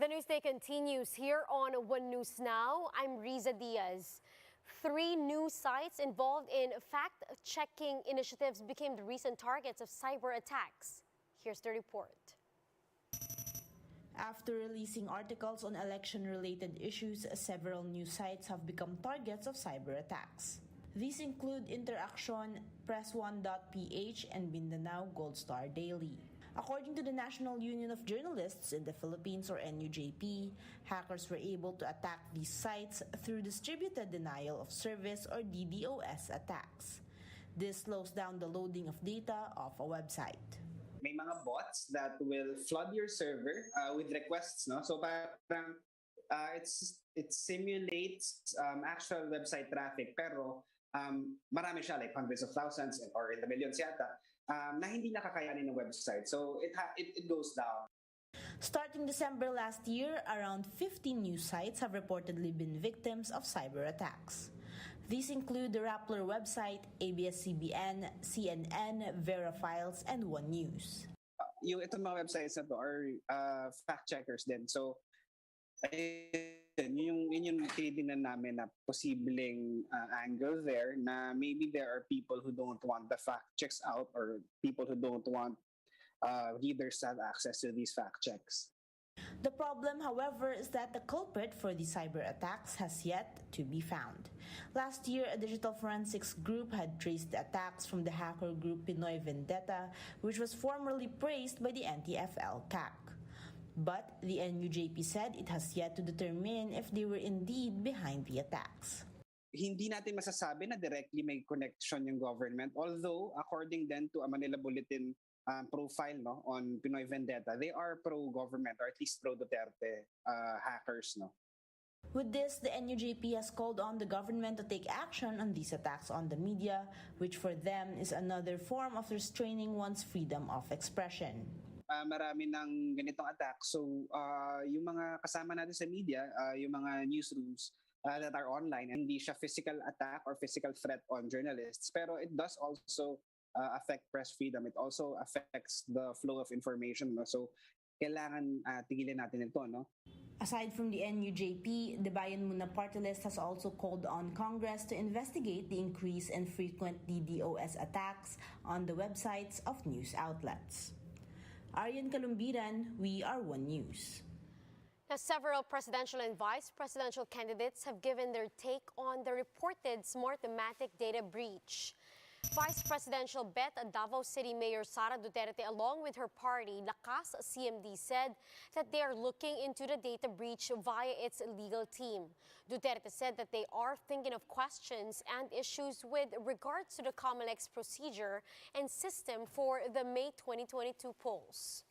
The Newsday continues here on One News Now. I'm Riza Diaz. 3 news sites involved in fact-checking initiatives became the recent targets of cyber attacks. Here's the report. After releasing articles on election-related issues, several news sites have become targets of cyber attacks. These include Interaction, Press1.ph, and Mindanao Gold Star Daily. According to the National Union of Journalists in the Philippines, or NUJP, hackers were able to attack these sites through distributed denial of service or DDoS attacks. This slows down the loading of data off a website. May mga bots that will flood your server with requests, no? So parang it simulates actual website traffic, pero marami siya, like hundreds of thousands or in the millions yata, na hindi nakakayanin ng website. So it goes down. Starting December last year, around 15 news sites have reportedly been victims of cyber attacks. These include the Rappler website, ABS-CBN, CNN, Vera Files, and One News. Yung itong mga websites na to are fact-checkers din. So yun yung tinitingnan namin na posibleng angle there, na maybe there are people who don't want the fact checks out, or people who don't want readers to have access to these fact checks. The problem, however, is that the culprit for the cyber attacks has yet to be found. Last year, a digital forensics group had traced the attacks from the hacker group Pinoy Vendetta, which was formerly praised by the NTFL-CAC. But the NUJP said it has yet to determine if they were indeed behind the attacks. Hindi natin masasabi na directly may connection yung government, although according then to a Manila Bulletin profile, no, on Pinoy Vendetta, they are pro-government, or at least pro-Duterte hackers. No? With this, the NUJP has called on the government to take action on these attacks on the media, which for them is another form of restraining one's freedom of expression. Marami ng ganitong attack. So yung mga kasama natin sa media, yung mga newsrooms that are online, hindi siya physical attack or physical threat on journalists, pero it does also affect press freedom. It also affects the flow of information. No? So kailangan tigilan natin ito. No? Aside from the NUJP, the Bayan Muna Party List has also called on Congress to investigate the increase in frequent DDoS attacks on the websites of news outlets. Aryan Kalumbiran, we are One News. Now, several presidential and vice presidential candidates have given their take on the reported Smartmatic data breach. Vice Presidential bet Davao City Mayor Sara Duterte, along with her party, Lakas CMD, said that they are looking into the data breach via its legal team. Duterte said that they are thinking of questions and issues with regards to the COMELEC's procedure and system for the May 2022 polls.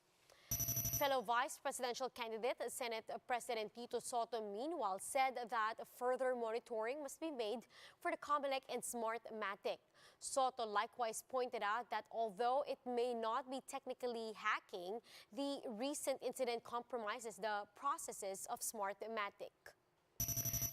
Fellow vice presidential candidate, Senate President Tito Soto, meanwhile, said that further monitoring must be made for the COMELEC and Smartmatic. Soto likewise pointed out that although it may not be technically hacking, the recent incident compromises the processes of Smartmatic.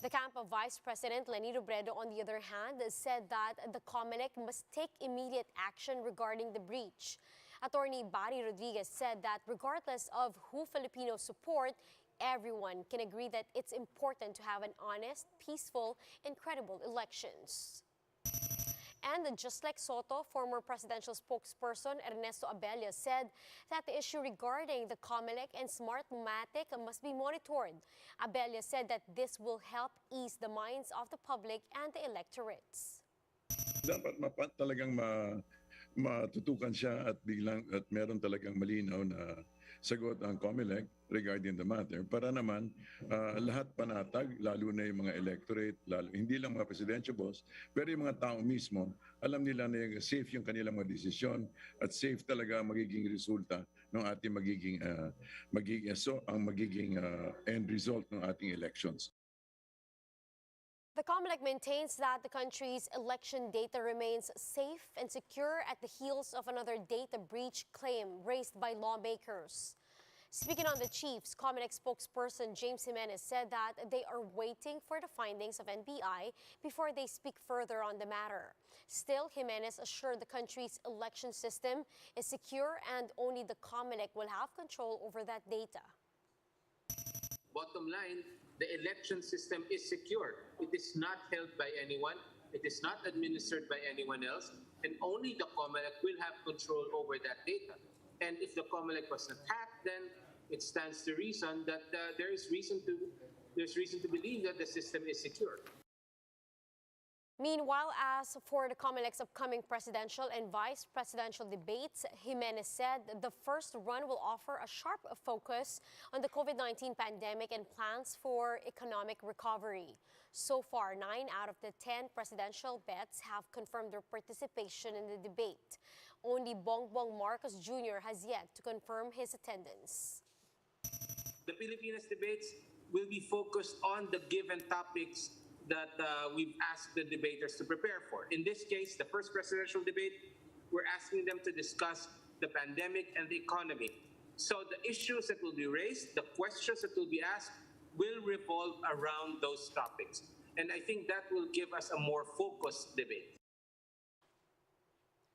The camp of Vice President Leni Robredo, on the other hand, said that the COMELEC must take immediate action regarding the breach. Attorney Barry Rodriguez said that regardless of who Filipinos support, everyone can agree that it's important to have an honest, peaceful, and credible elections. And just like Soto, former presidential spokesperson Ernesto Abella said that the issue regarding the COMELEC and Smartmatic must be monitored. Abella said that this will help ease the minds of the public and the electorates. Dapat talagang matutukan siya at meron talagang malinaw na sagot ang COMELEC regarding the matter para naman lahat panatag, lalo na yung mga electorate, hindi lang mga presidential boss, pero yung mga tao mismo, alam nila na yung safe yung kanilang mga desisyon at safe talaga magiging resulta ng ating magiging end result ng ating elections. The COMELEC maintains that the country's election data remains safe and secure at the heels of another data breach claim raised by lawmakers. Speaking on the chiefs, COMELEC spokesperson James Jimenez said that they are waiting for the findings of NBI before they speak further on the matter. Still, Jimenez assured the country's election system is secure and only the COMELEC will have control over that data. bottom line, the election system is secure. It is not held by anyone. It is not administered by anyone else. And only the COMELEC will have control over that data. And if the COMELEC was hacked, then it stands to reason that there's reason to believe that the system is secure. Meanwhile, as for the COMELEC's upcoming presidential and vice presidential debates, Jimenez said the first run will offer a sharp focus on the COVID-19 pandemic and plans for economic recovery. So far, 9 out of the 10 presidential bets have confirmed their participation in the debate. Only Bongbong Marcos Jr. has yet to confirm his attendance. The Pilipinas debates will be focused on the given topics that we've asked the debaters to prepare for. In this case, the first presidential debate, we're asking them to discuss the pandemic and the economy. So the issues that will be raised, the questions that will be asked, will revolve around those topics. And I think that will give us a more focused debate.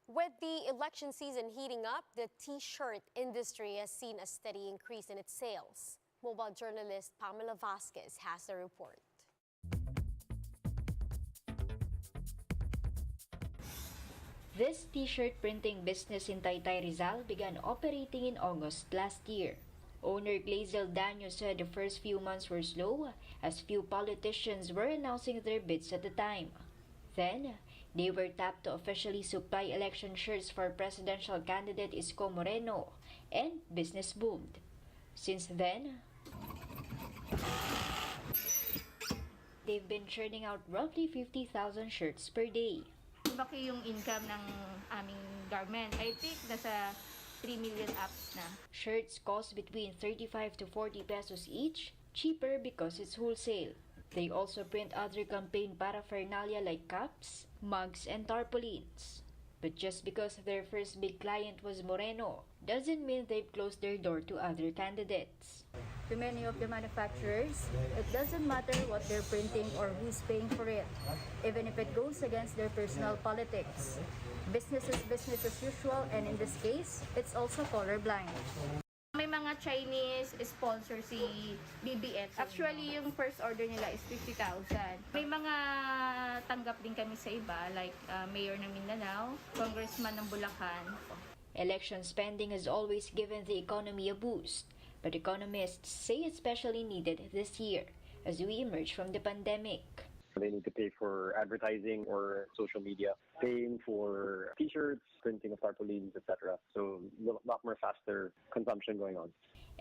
With the election season heating up, the T-shirt industry has seen a steady increase in its sales. Mobile journalist Pamela Vasquez has the report. This T-shirt printing business in Taytay Rizal began operating in August last year. Owner Glazel Danyo said the first few months were slow as few politicians were announcing their bids at the time. Then, they were tapped to officially supply election shirts for presidential candidate Isko Moreno, and business boomed. Since then, they've been churning out roughly 50,000 shirts per day. Lumaki yung income ng aming garment. I think nasa 3 million up na. Shirts cost between 35 to 40 pesos each, cheaper because it's wholesale. They also print other campaign paraphernalia like cups, mugs, and tarpaulins. But just because their first big client was Moreno, doesn't mean they've closed their door to other candidates. To many of the manufacturers, it doesn't matter what they're printing or who's paying for it, even if it goes against their personal politics. Business is business as usual, and in this case, it's also colorblind. May mga Chinese sponsor si BBF. Actually, yung first order nila is 50,000. May mga tanggap din kami sa iba, like Mayor ng Mindanao, Congressman ng Bulacan. Election spending has always given the economy a boost, but economists say it's especially needed this year as we emerge from the pandemic. They need to pay for advertising or social media, paying for t-shirts, printing of tarpaulins, etc. So a lot more faster consumption going on.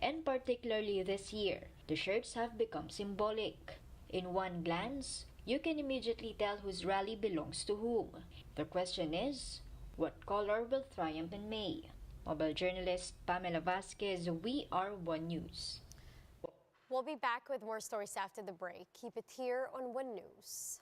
And particularly this year, the shirts have become symbolic. In one glance, you can immediately tell whose rally belongs to whom. The question is, what color will triumph in May? Mobile journalist Pamela Vasquez, We Are One News. We'll be back with more stories after the break. Keep it here on One News.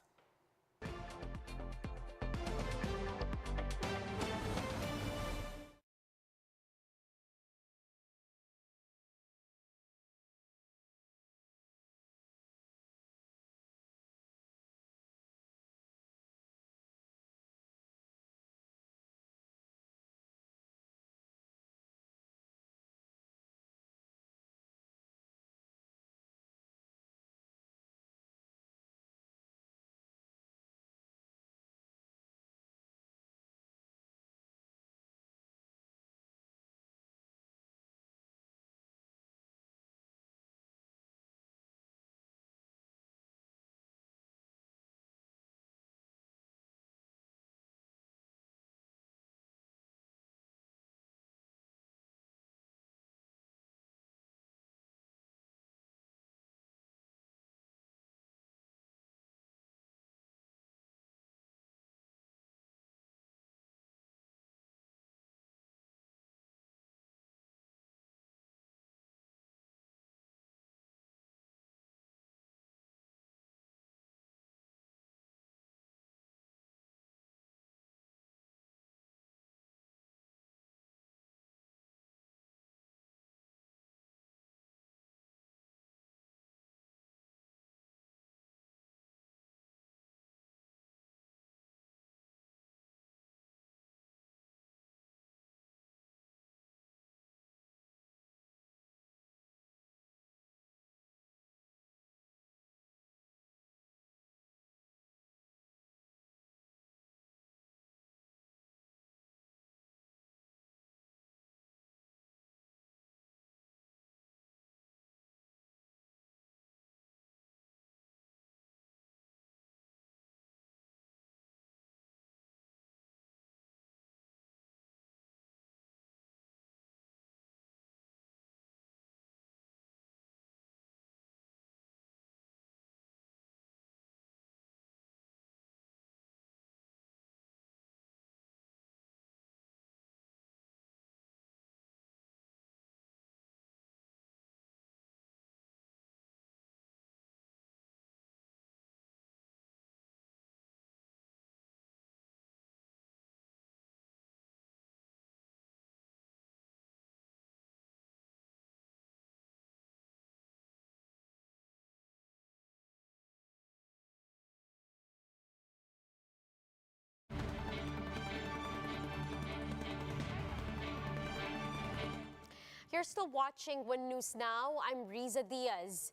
You're still watching One News Now. I'm Riza Diaz.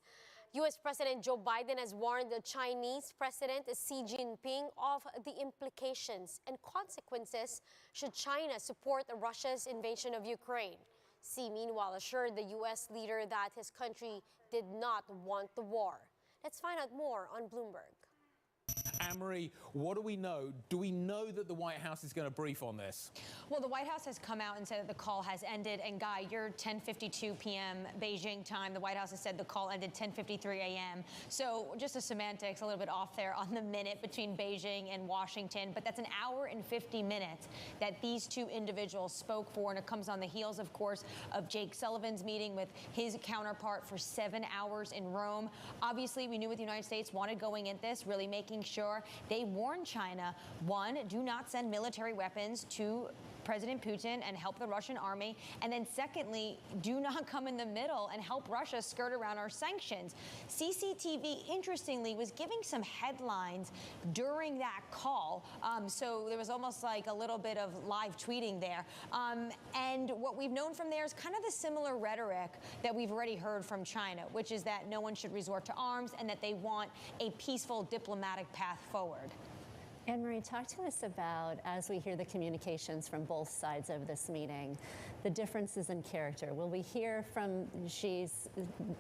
U.S. President Joe Biden has warned the Chinese President Xi Jinping of the implications and consequences should China support Russia's invasion of Ukraine. Xi, meanwhile, assured the U.S. leader that his country did not want the war. Let's find out more on Bloomberg. Anne-Marie, what do we know? Do we know that the White House is going to brief on this? Well, the White House has come out and said that the call has ended. And Guy, you're 10:52 p.m. Beijing time. The White House has said the call ended 10:53 a.m. So just the semantics a little bit off there on the minute between Beijing and Washington. But that's an hour and 50 minutes that these two individuals spoke for. And it comes on the heels, of course, of Jake Sullivan's meeting with his counterpart for 7 hours in Rome. Obviously, we knew what the United States wanted going into this, really making sure they warned China, one, do not send military weapons to President Putin and help the Russian army. And then secondly, do not come in the middle and help Russia skirt around our sanctions. CCTV, interestingly, was giving some headlines during that call. So there was almost like a little bit of live tweeting there. And what we've known from there is kind of the similar rhetoric that we've already heard from China, which is that no one should resort to arms and that they want a peaceful diplomatic path forward. Anne-Marie, talk to us about, as we hear the communications from both sides of this meeting, the differences in character. Will we hear from Xi's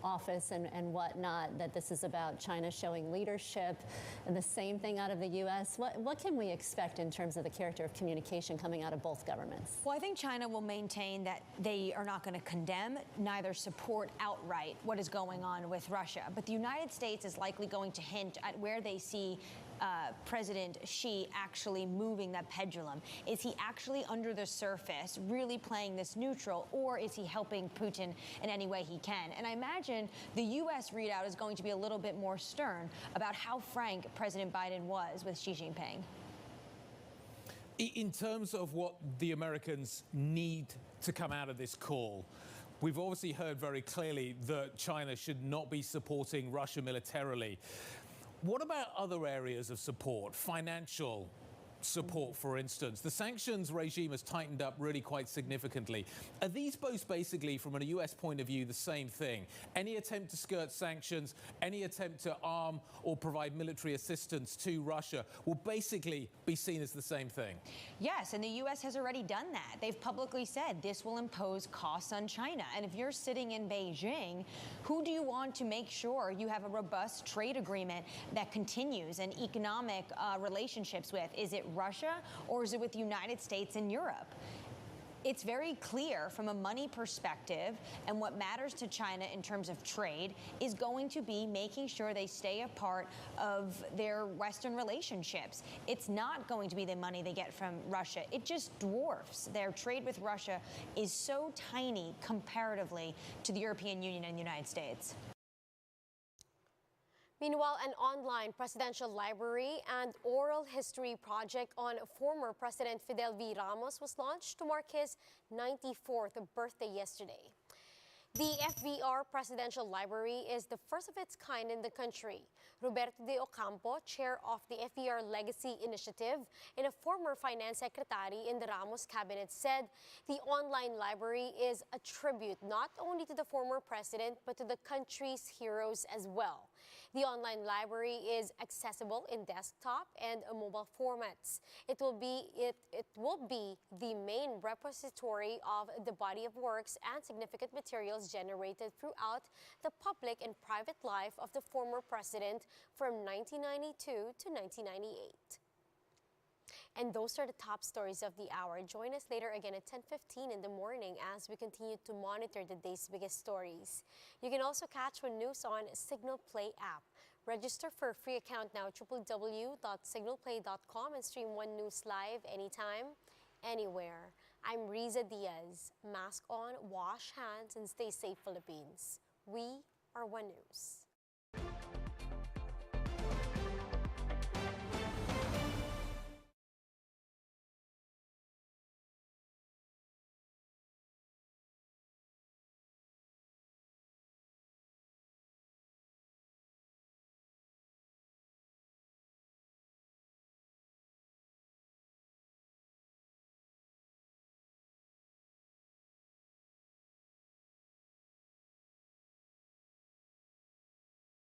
office and whatnot that this is about China showing leadership, and the same thing out of the U.S.? What can we expect in terms of the character of communication coming out of both governments? Well, I think China will maintain that they are not going to condemn, neither support outright what is going on with Russia. But the United States is likely going to hint at where they see President Xi actually moving that pendulum. Is he actually under the surface really playing this neutral, or is he helping Putin in any way he can? And I imagine the U.S. readout is going to be a little bit more stern about how frank President Biden was with Xi Jinping. In terms of what the Americans need to come out of this call, we've obviously heard very clearly that China should not be supporting Russia militarily. What about other areas of support, financial support, for instance? The sanctions regime has tightened up really quite significantly. Are these both basically, from a U.S. point of view, the same thing? Any attempt to skirt sanctions, any attempt to arm or provide military assistance to Russia will basically be seen as the same thing? Yes, and the U.S. has already done that. They've publicly said this will impose costs on China. And if you're sitting in Beijing, who do you want to make sure you have a robust trade agreement that continues and economic relationships with? Is it Russia, or is it with the United States and Europe? It's very clear from a money perspective, and what matters to China in terms of trade is going to be making sure they stay a part of their Western relationships. It's not going to be the money they get from Russia. It just dwarfs. Their trade with Russia is so tiny comparatively to the European Union and the United States. Meanwhile, an online presidential library and oral history project on former President Fidel V. Ramos was launched to mark his 94th birthday yesterday. The FVR Presidential Library is the first of its kind in the country. Roberto de Ocampo, chair of the FVR Legacy Initiative and a former finance secretary in the Ramos cabinet, said the online library is a tribute not only to the former president but to the country's heroes as well. The online library is accessible in desktop and mobile formats. It will be the main repository of the body of works and significant materials generated throughout the public and private life of the former president from 1992 to 1998. And those are the top stories of the hour. Join us later again at 10:15 in the morning as we continue to monitor the day's biggest stories. You can also catch One News on Signal Play app. Register for a free account now at www.signalplay.com and stream One News live anytime, anywhere. I'm Riza Diaz. Mask on, wash hands, and stay safe, Philippines. We are One News.